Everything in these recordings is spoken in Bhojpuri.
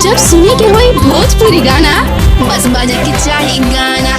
जब सुने के होई भोजपुरी गाना बस बजे के चाही गाना।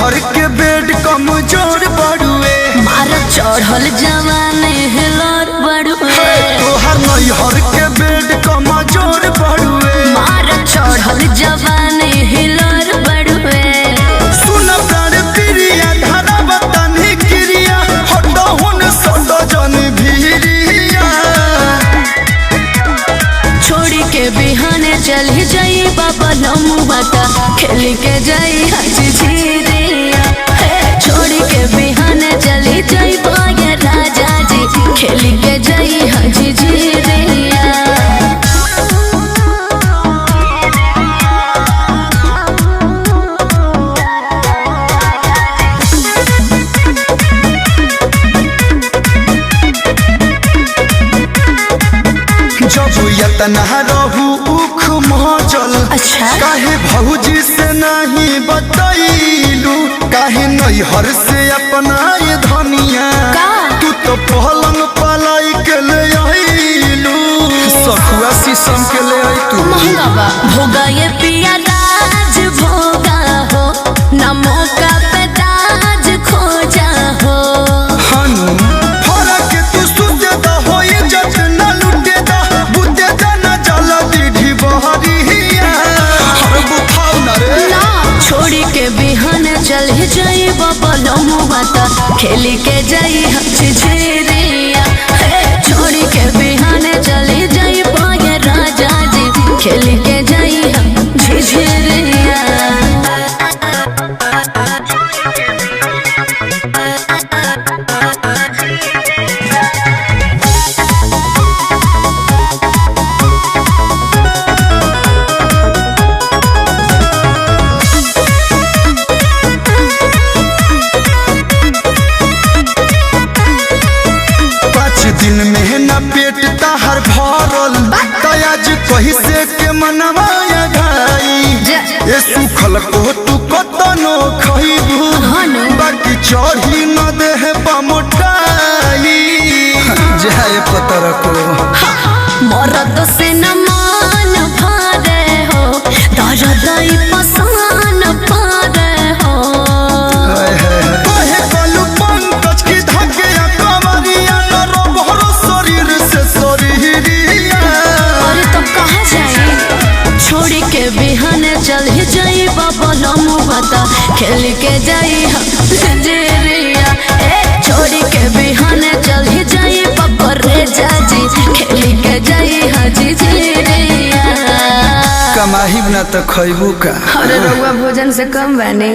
हर के बेड कमजोर बड़ुए मारा चढ़ल जवाने हिलोर बड़ुए तोहर नैहर के बेड कमजोर बड़ुए मारा चढ़ल जवाने हिलोर बड़ुए सुन प्राण प्रिया धारा बतानी क्रिया हटो हुन सटो जन भीरिया छोड़ी के बिहाने चली जाई बाबा लमुआता खेल के जाई हाजी झीरिया छोड़ी के बिहाने चली जाई बागे राजा जी खेल के जाई हाजी झीरिया। जब यतना रहू उख महचल अच्छा काहे भौजी से नहीं बतैलू काहे नैहर से अपना ये धनिया का? तू तो पलंग पलाई के ले आइलू सखुआ शीशम के ले आई तू महंगा बा भोगा ये पिया राज भोगा हो ना मौका पे दाज खोजा हो हनु फरक तू सुते दा होई जत न लुटे दा बुते दा न जल दीढ़ी बहरिया हर बुखाव न रे ना छोड़ी के बिहान चल जाई बाबा लमुआता खेल के जाई हची झेरिया छोड़ी के बिहान चली जाई पाए राजा जी खेल के जाई हम झिझेरिया। दिन में न पेट ताहर भरल तयाज कही से के मनवाया घाई ये सुखल को तू कतनो खइबू बाकी चढ़ी न देह बमोटाई जाए पतर को मरद से न मान भारे हो दर्द पसान पारे हो कहे कलू पंकज की धकिया कमरिया न रोबहर शरीर से शरीरिया अरे तो कहाँ जाए छोड़ी के बिहान चल जाई बाबा लमुआता खेल के जाई जेरिया छोड़ी के बिहान चल जाई बाबा रे जाजी खेल के जाई हाजी जेरिया। कमाही न तो खइबू का अरे रउआ भोजन से कम बने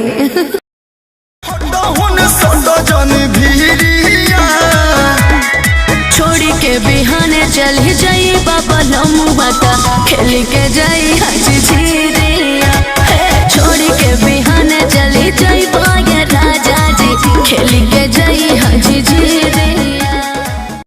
छोड़ी के बिहाने चल जाई बाबा लमुआता खेल के जाई हाजी झीरिया छोड़ी के बिहाने चली जाई